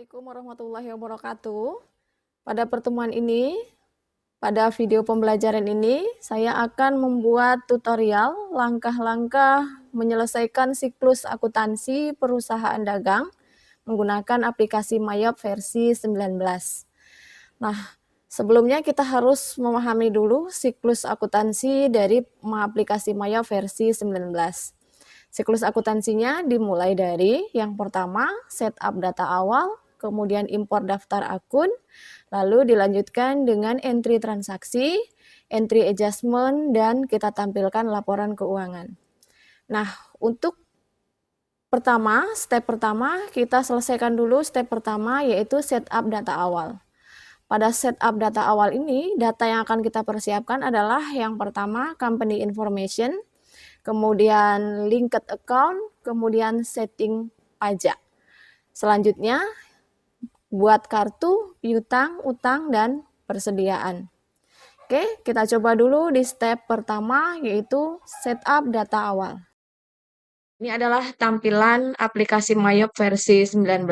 Assalamualaikum warahmatullahi wabarakatuh. Pada pertemuan ini, pada video pembelajaran ini, saya akan membuat tutorial langkah-langkah menyelesaikan siklus akuntansi perusahaan dagang menggunakan aplikasi Mayop versi 19. Nah, sebelumnya kita harus memahami dulu siklus akuntansi dari aplikasi Mayop versi 19. Siklus akuntansinya dimulai dari yang pertama, setup data awal, kemudian import daftar akun, lalu dilanjutkan dengan entry transaksi, entry adjustment, dan kita tampilkan laporan keuangan. Nah, untuk step pertama, kita selesaikan dulu step pertama yaitu setup data awal. Pada setup data awal ini, data yang akan kita persiapkan adalah yang pertama, company information, kemudian linked account, kemudian setting pajak. Selanjutnya, buat kartu, piutang, utang, dan persediaan. Oke, kita coba dulu di step pertama yaitu setup data awal. Ini adalah tampilan aplikasi Mayop versi 19.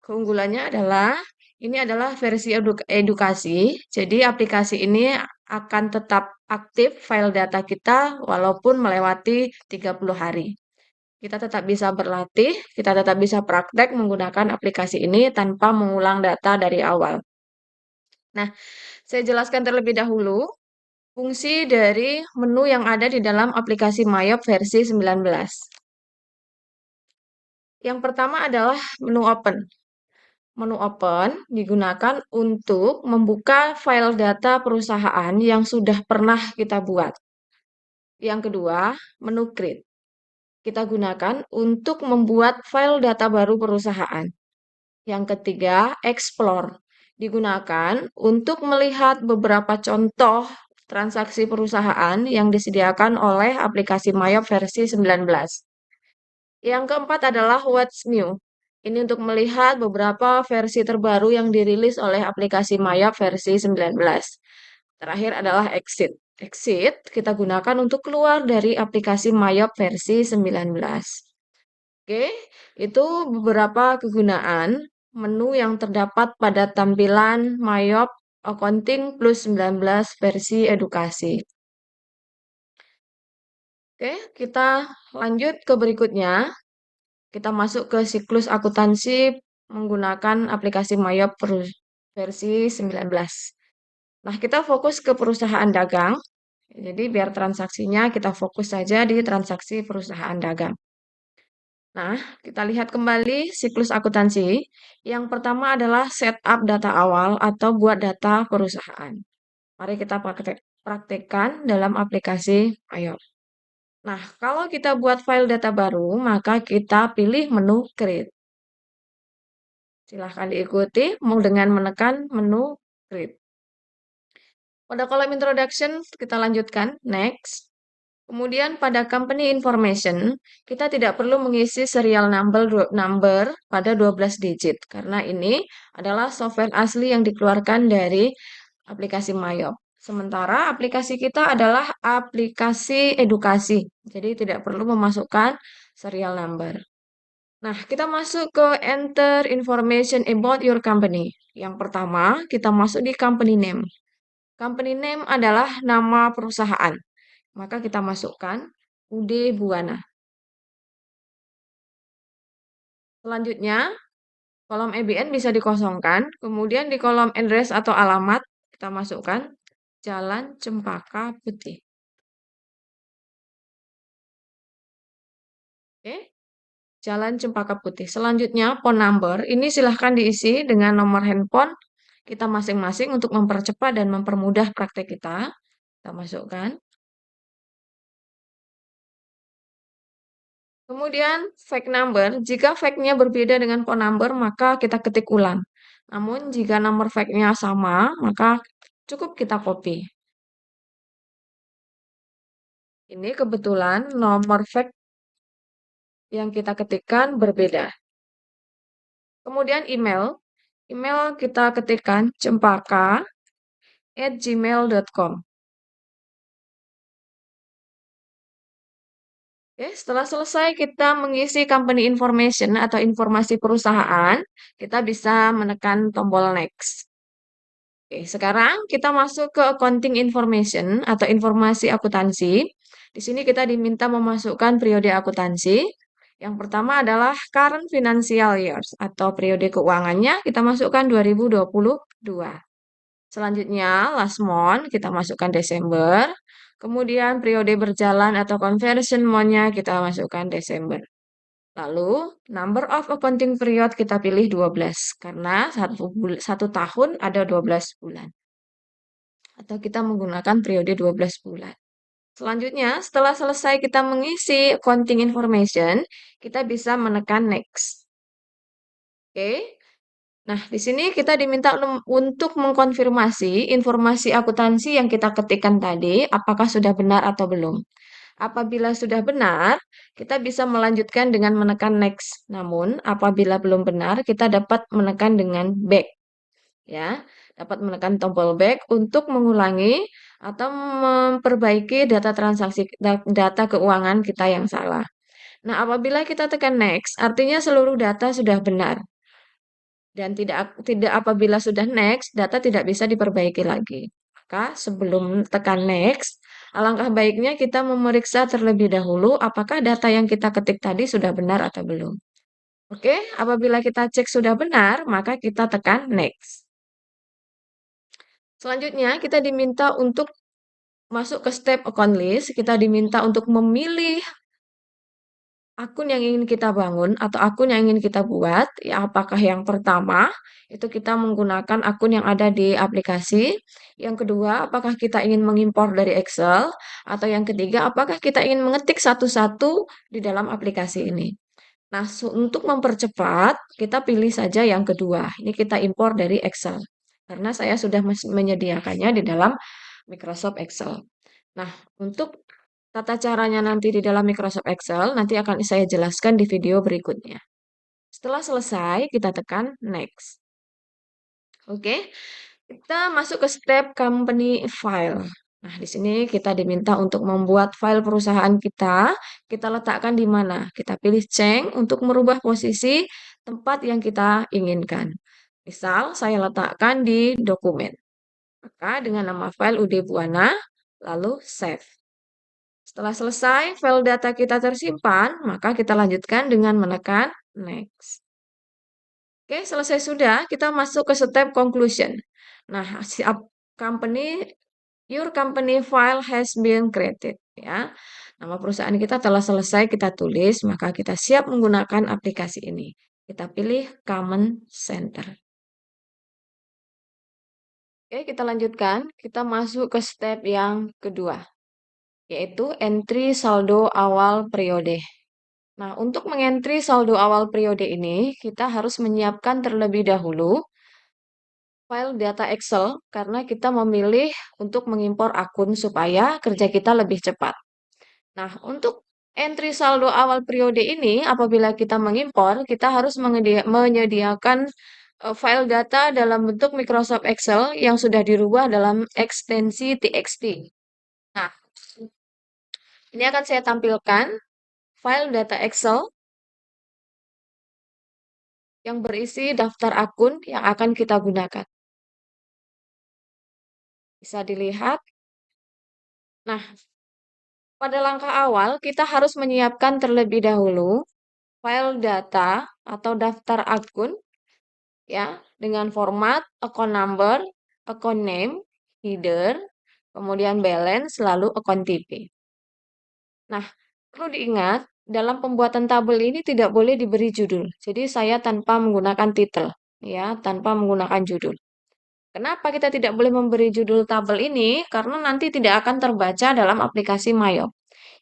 Keunggulannya adalah ini adalah versi edukasi. Jadi aplikasi ini akan tetap aktif file data kita walaupun melewati 30 hari. Kita tetap bisa berlatih, kita tetap bisa praktek menggunakan aplikasi ini tanpa mengulang data dari awal. Nah, saya jelaskan terlebih dahulu fungsi dari menu yang ada di dalam aplikasi Mayop versi 19. Yang pertama adalah menu open. Menu open digunakan untuk membuka file data perusahaan yang sudah pernah kita buat. Yang kedua, menu create. Kita gunakan untuk membuat file data baru perusahaan. Yang ketiga, explore. Digunakan untuk melihat beberapa contoh transaksi perusahaan yang disediakan oleh aplikasi Mayop versi 19. Yang keempat adalah What's New. Ini untuk melihat beberapa versi terbaru yang dirilis oleh aplikasi Mayop versi 19. Terakhir adalah Exit. Exit kita gunakan untuk keluar dari aplikasi Mayop versi 19. Oke, itu beberapa kegunaan menu yang terdapat pada tampilan Mayop Accounting Plus 19 versi edukasi. Oke, kita lanjut ke berikutnya. Kita masuk ke siklus akuntansi menggunakan aplikasi Mayop versi 19. Nah, kita fokus ke perusahaan dagang. Jadi, biar transaksinya kita fokus saja di transaksi perusahaan dagang. Nah, kita lihat kembali siklus akuntansi. Yang pertama adalah setup data awal atau buat data perusahaan. Mari kita praktekkan dalam aplikasi Mayop. Nah, kalau kita buat file data baru, maka kita pilih menu Create. Silahkan diikuti dengan menekan menu Create. Pada kolom Introduction, kita lanjutkan, Next. Kemudian pada Company Information, kita tidak perlu mengisi serial number pada 12 digit, karena ini adalah software asli yang dikeluarkan dari aplikasi Mayop. Sementara aplikasi kita adalah aplikasi edukasi, jadi tidak perlu memasukkan serial number. Nah, kita masuk ke enter information about your company. Yang pertama, kita masuk di company name. Company name adalah nama perusahaan. Maka kita masukkan UD Buana. Selanjutnya, kolom EBN bisa dikosongkan. Kemudian di kolom address atau alamat, kita masukkan Jalan Cempaka Putih. Oke. Jalan Cempaka Putih. Selanjutnya, phone number. Ini silahkan diisi dengan nomor handphone kita masing-masing untuk mempercepat dan mempermudah praktek kita. Kita masukkan. Kemudian, fact number. Jika fact-nya berbeda dengan phone number, maka kita ketik ulang. Namun, jika nomor fact-nya sama, maka cukup kita copy. Ini kebetulan nomor fact yang kita ketikkan berbeda. Kemudian email. Email kita ketikkan cempaka@gmail.com. @gmail.com. @gmail.com. @gmail.com. @gmail.com. @gmail.com. @gmail.com. @gmail.com. @gmail.com. @gmail.com. @gmail.com. @gmail.com. @gmail.com. @gmail.com. @gmail.com. @gmail.com. @gmail.com. Oke, setelah selesai kita mengisi company information atau informasi perusahaan, kita bisa menekan tombol next. Oke, sekarang kita masuk ke accounting information atau informasi akuntansi. Di sini kita diminta memasukkan periode akuntansi. Yang pertama adalah current financial years atau periode keuangannya kita masukkan 2022. Selanjutnya last month kita masukkan Desember. Kemudian periode berjalan atau conversion month-nya kita masukkan Desember. Lalu, number of accounting period kita pilih 12 karena satu tahun ada 12 bulan. Atau kita menggunakan periode 12 bulan. Selanjutnya, setelah selesai kita mengisi accounting information, kita bisa menekan next. Oke. Nah, di sini kita diminta untuk mengkonfirmasi informasi akuntansi yang kita ketikkan tadi, apakah sudah benar atau belum. Apabila sudah benar, kita bisa melanjutkan dengan menekan next. Namun, apabila belum benar, kita dapat menekan dengan back. Ya, dapat menekan tombol back untuk mengulangi atau memperbaiki data transaksi data keuangan kita yang salah. Nah, apabila kita tekan next, artinya seluruh data sudah benar. Dan tidak apabila sudah next, data tidak bisa diperbaiki lagi. Maka sebelum tekan next, alangkah baiknya kita memeriksa terlebih dahulu apakah data yang kita ketik tadi sudah benar atau belum. Oke, apabila kita cek sudah benar, maka kita tekan next. Selanjutnya, kita diminta untuk masuk ke step account list. Kita diminta untuk memilih akun yang ingin kita bangun atau akun yang ingin kita buat, ya apakah yang pertama itu kita menggunakan akun yang ada di aplikasi, yang kedua apakah kita ingin mengimpor dari Excel, atau yang ketiga apakah kita ingin mengetik satu-satu di dalam aplikasi ini. Nah, untuk mempercepat, kita pilih saja yang kedua. Ini kita impor dari Excel. Karena saya sudah menyediakannya di dalam Microsoft Excel. Nah, untuk tata caranya nanti di dalam Microsoft Excel, nanti akan saya jelaskan di video berikutnya. Setelah selesai, kita tekan Next. Oke, kita masuk ke step Company File. Nah, di sini kita diminta untuk membuat file perusahaan kita letakkan di mana? Kita pilih change untuk merubah posisi tempat yang kita inginkan. Misal, saya letakkan di dokumen. Maka dengan nama file UD Buana, lalu save. Setelah selesai, file data kita tersimpan, maka kita lanjutkan dengan menekan next. Oke, selesai sudah, kita masuk ke step conclusion. Nah, your company file has been created. Ya, nama perusahaan kita telah selesai kita tulis, maka kita siap menggunakan aplikasi ini. Kita pilih Common Center. Oke, kita lanjutkan. Kita masuk ke step yang kedua, yaitu entry saldo awal periode. Nah, untuk mengentri saldo awal periode ini, kita harus menyiapkan terlebih dahulu file data Excel karena kita memilih untuk mengimpor akun supaya kerja kita lebih cepat. Nah, untuk entry saldo awal periode ini, apabila kita mengimpor, kita harus menyediakan file data dalam bentuk Microsoft Excel yang sudah dirubah dalam ekstensi TXT. Nah, ini akan saya tampilkan file data Excel yang berisi daftar akun yang akan kita gunakan. Bisa dilihat. Nah, pada langkah awal kita harus menyiapkan terlebih dahulu file data atau daftar akun ya dengan format account number, account name, header, kemudian balance, lalu account TP. Nah, perlu diingat dalam pembuatan tabel ini tidak boleh diberi judul. Jadi saya tanpa menggunakan title ya, tanpa menggunakan judul. Kenapa kita tidak boleh memberi judul tabel ini? Karena nanti tidak akan terbaca dalam aplikasi Mayop.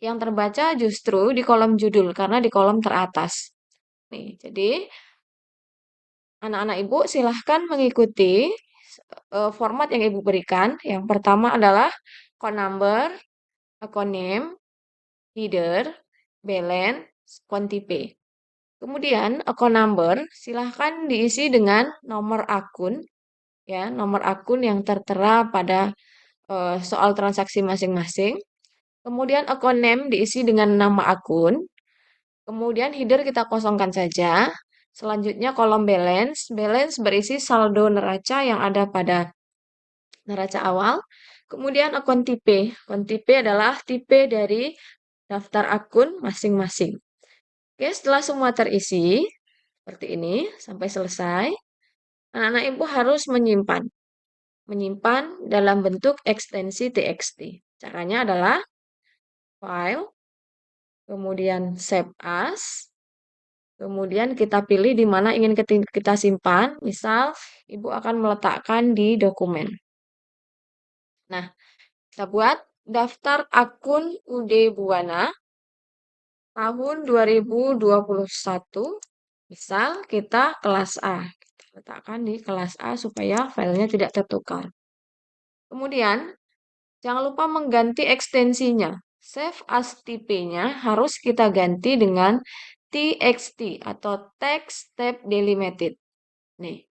Yang terbaca justru di kolom judul, karena di kolom teratas. Nih, jadi anak-anak Ibu silahkan mengikuti format yang Ibu berikan. Yang pertama adalah account number, account name, header, balance, quantity. Kemudian account number silahkan diisi dengan nomor akun ya, nomor akun yang tertera pada soal transaksi masing-masing. Kemudian akun name diisi dengan nama akun. Kemudian header kita kosongkan saja. Selanjutnya kolom balance. Balance berisi saldo neraca yang ada pada neraca awal. Kemudian akun tipe. Akun tipe adalah tipe dari daftar akun masing-masing. Oke, setelah semua terisi, seperti ini, sampai selesai, anak-anak ibu harus menyimpan. Menyimpan dalam bentuk ekstensi txt. Caranya adalah file, kemudian save as, kemudian kita pilih di mana ingin kita simpan. Misal, ibu akan meletakkan di dokumen. Nah, kita buat daftar akun UD Buana tahun 2021. Misal kita kelas A. Kita letakkan di kelas A supaya filenya tidak tertukar. Kemudian, jangan lupa mengganti ekstensinya. Save as tipe-nya harus kita ganti dengan txt atau text tab delimited. Nih,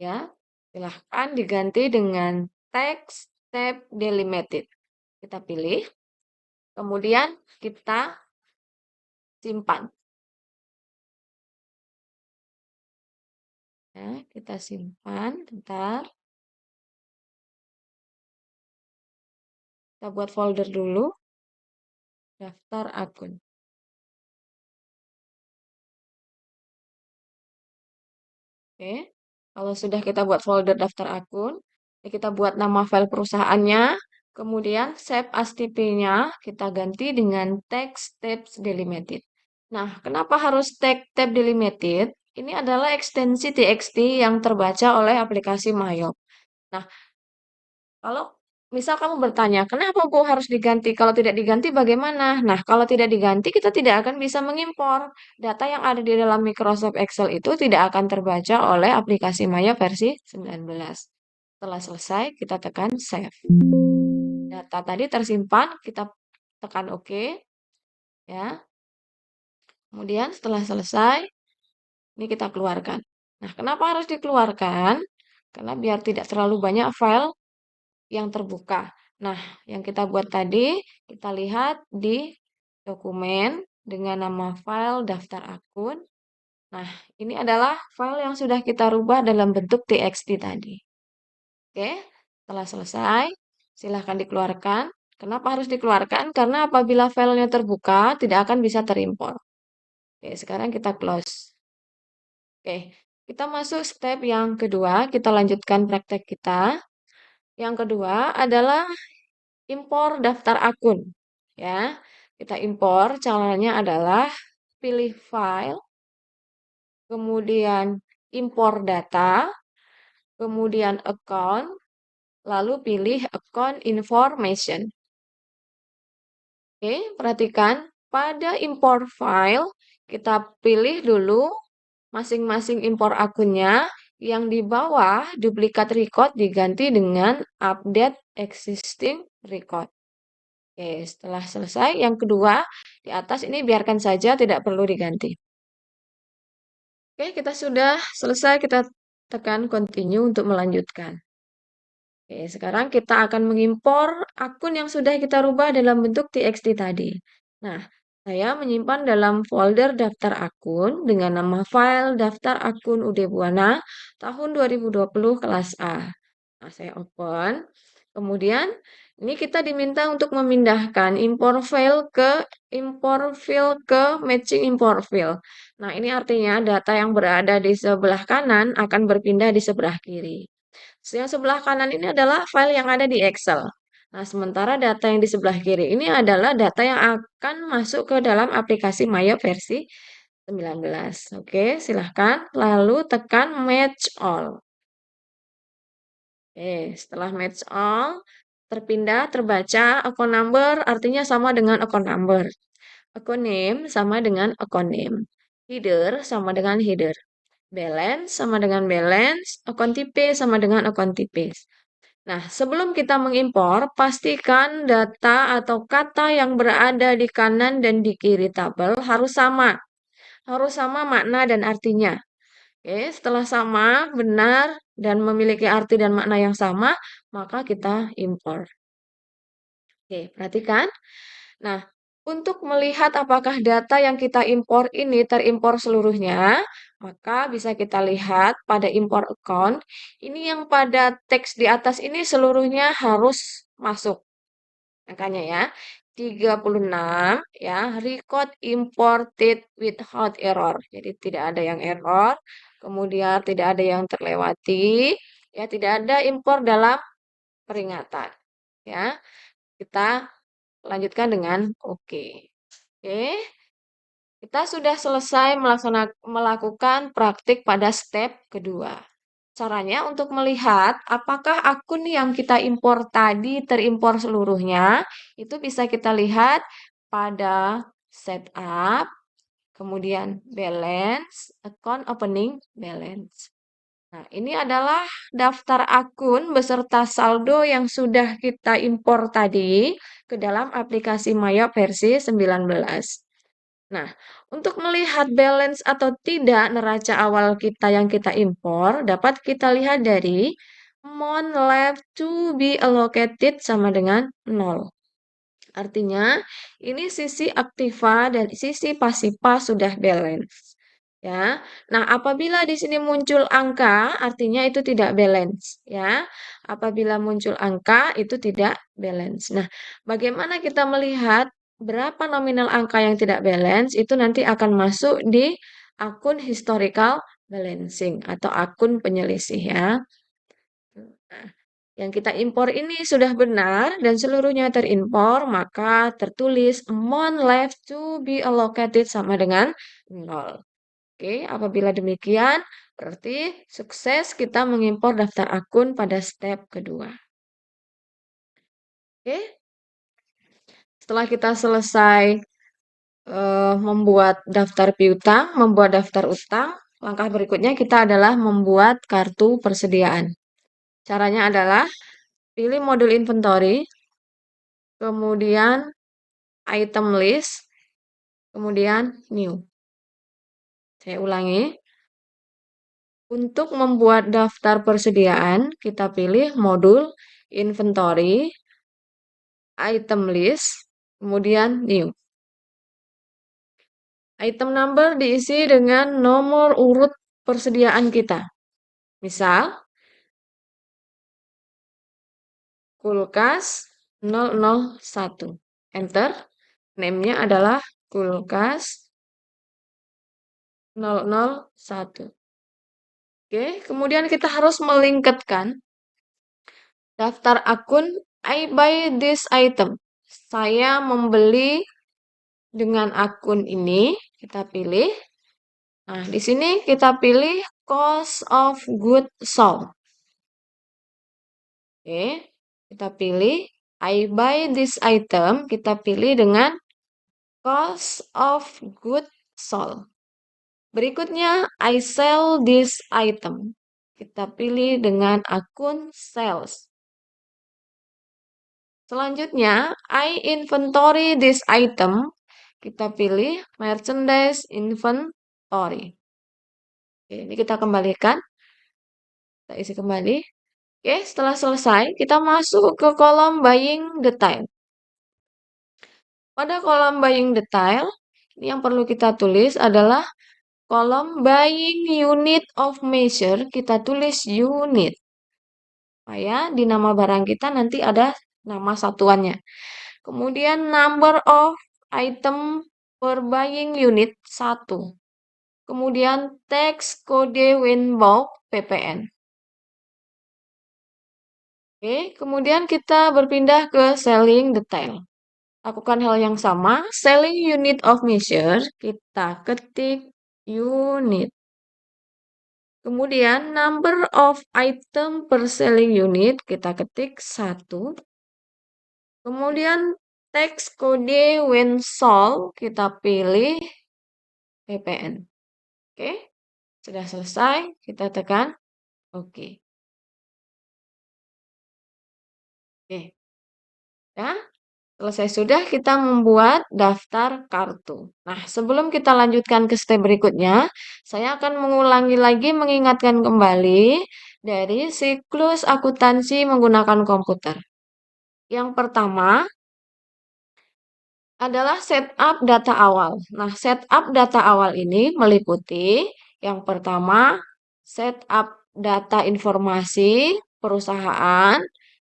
ya. Silahkan diganti dengan text tab delimited. Kita pilih. Kemudian kita simpan. Ya, kita simpan. Bentar. Kita buat folder dulu. Daftar akun. Oke. Kalau sudah kita buat folder daftar akun, kita buat nama file perusahaannya, kemudian save as tipe-nya kita ganti dengan text tabs delimited. Nah, kenapa harus text tab delimited? Ini adalah ekstensi txt yang terbaca oleh aplikasi Mayop. Nah, kalau misal kamu bertanya, kenapa Bu harus diganti? Kalau tidak diganti bagaimana? Nah, kalau tidak diganti, kita tidak akan bisa mengimpor. Data yang ada di dalam Microsoft Excel itu tidak akan terbaca oleh aplikasi Maya versi 19. Setelah selesai, kita tekan Save. Data tadi tersimpan, kita tekan OK. Ya. Kemudian setelah selesai, ini kita keluarkan. Nah, kenapa harus dikeluarkan? Karena biar tidak terlalu banyak file yang terbuka. Nah, yang kita buat tadi, kita lihat di dokumen dengan nama file daftar akun. Nah, ini adalah file yang sudah kita rubah dalam bentuk txt tadi. Oke, setelah selesai, silahkan dikeluarkan. Kenapa harus dikeluarkan? Karena apabila filenya terbuka, tidak akan bisa terimpor. Oke, sekarang kita close. Oke, kita masuk step yang kedua, kita lanjutkan praktek kita. Yang kedua adalah impor daftar akun. Ya, kita impor, caranya adalah pilih file, kemudian impor data, kemudian account, lalu pilih account information. Oke, perhatikan pada impor file, kita pilih dulu masing-masing impor akunnya, yang di bawah duplikat record diganti dengan update existing record. Oke, setelah selesai, yang kedua, di atas ini biarkan saja, tidak perlu diganti. Oke, kita sudah selesai, kita tekan continue untuk melanjutkan. Oke, sekarang kita akan mengimpor akun yang sudah kita rubah dalam bentuk txt tadi. Nah, saya menyimpan dalam folder daftar akun dengan nama file daftar akun UD Buana tahun 2020 kelas A. Nah, saya open. Kemudian, ini kita diminta untuk memindahkan import file ke matching import file. Nah, ini artinya data yang berada di sebelah kanan akan berpindah di sebelah kiri. Yang sebelah kanan ini adalah file yang ada di Excel. Nah, sementara data yang di sebelah kiri ini adalah data yang akan masuk ke dalam aplikasi Maya versi 19. Oke, silahkan. Lalu tekan Match All. Oke, setelah Match All, terpindah, terbaca, account number artinya sama dengan account number. Account name sama dengan account name. Header sama dengan header. Balance sama dengan balance. Account tipe sama dengan account tipe. Nah, sebelum kita mengimpor, pastikan data atau kata yang berada di kanan dan di kiri tabel harus sama. Harus sama makna dan artinya. Oke, setelah sama, benar, dan memiliki arti dan makna yang sama, maka kita impor. Oke, perhatikan. Nah, untuk melihat apakah data yang kita impor ini terimpor seluruhnya, maka bisa kita lihat pada import account, ini yang pada teks di atas ini seluruhnya harus masuk. Makanya ya, 36 ya, record imported without error. Jadi tidak ada yang error, kemudian tidak ada yang terlewati, ya tidak ada impor dalam peringatan. Ya, kita lanjutkan dengan oke. Oke, kita sudah selesai melakukan praktik pada step kedua. Caranya untuk melihat apakah akun yang kita impor tadi terimpor seluruhnya, itu bisa kita lihat pada setup, kemudian balance, account opening balance. Nah, ini adalah daftar akun beserta saldo yang sudah kita impor tadi ke dalam aplikasi Maya versi 19. Nah, untuk melihat balance atau tidak neraca awal kita yang kita impor, dapat kita lihat dari amount left to be allocated sama dengan 0. Artinya, ini sisi aktiva dan sisi pasifa sudah balance. Ya. Nah, apabila di sini muncul angka, artinya itu tidak balance, ya. Apabila muncul angka, itu tidak balance. Nah, bagaimana kita melihat berapa nominal angka yang tidak balance? Itu nanti akan masuk di akun historical balancing atau akun penyelisih, ya. Nah, yang kita impor ini sudah benar dan seluruhnya terimpor, maka tertulis amount left to be allocated sama dengan 0. Oke, apabila demikian, berarti sukses kita mengimpor daftar akun pada step kedua. Oke, setelah kita selesai membuat daftar piutang, membuat daftar utang, langkah berikutnya kita adalah membuat kartu persediaan. Caranya adalah pilih modul inventory, kemudian item list, kemudian new. Saya ulangi. Untuk membuat daftar persediaan, kita pilih modul inventory, item list, kemudian new. Item number diisi dengan nomor urut persediaan kita. Misal, kulkas 001. Enter. Name-nya adalah kulkas 001. Oke, kemudian kita harus melingkatkan daftar akun I buy this item. Saya membeli dengan akun ini, kita pilih. Nah, di sini kita pilih cost of goods sold. Oke, kita pilih I buy this item, kita pilih dengan cost of goods sold. Berikutnya, I sell this item. Kita pilih dengan akun sales. Selanjutnya, I inventory this item. Kita pilih merchandise inventory. Oke, ini kita kembalikan. Kita isi kembali. Oke, setelah selesai, kita masuk ke kolom buying detail. Pada kolom buying detail, ini yang perlu kita tulis adalah kolom buying unit of measure, kita tulis unit. Supaya di nama barang kita nanti ada nama satuannya. Kemudian number of item per buying unit 1. Kemudian teks kode Winbox PPN. Oke, kemudian kita berpindah ke selling detail. Lakukan hal yang sama, selling unit of measure, kita ketik unit. Kemudian number of item per selling unit, kita ketik 1. Kemudian teks kode when sold, kita pilih PPN. Oke, sudah selesai, kita tekan oke. Oke, ya. Selesai sudah kita membuat daftar kartu. Nah, sebelum kita lanjutkan ke step berikutnya, saya akan mengulangi lagi mengingatkan kembali dari siklus akuntansi menggunakan komputer. Yang pertama, adalah setup data awal. Nah, setup data awal ini meliputi yang pertama, setup data informasi perusahaan,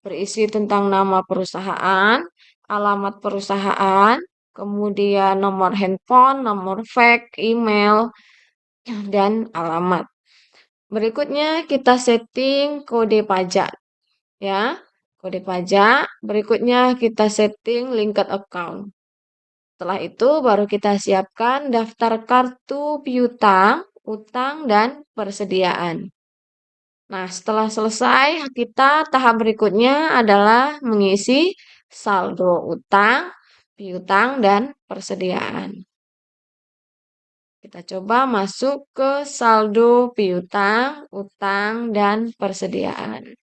berisi tentang nama perusahaan, alamat perusahaan, kemudian nomor handphone, nomor fax, email, dan alamat. Berikutnya kita setting kode pajak ya. Kode pajak. Berikutnya kita setting linked account. Setelah itu baru kita siapkan daftar kartu piutang, utang, dan persediaan. Nah, setelah selesai, kita tahap berikutnya adalah mengisi saldo utang, piutang, dan persediaan. Kita coba masuk ke saldo piutang, utang, dan persediaan.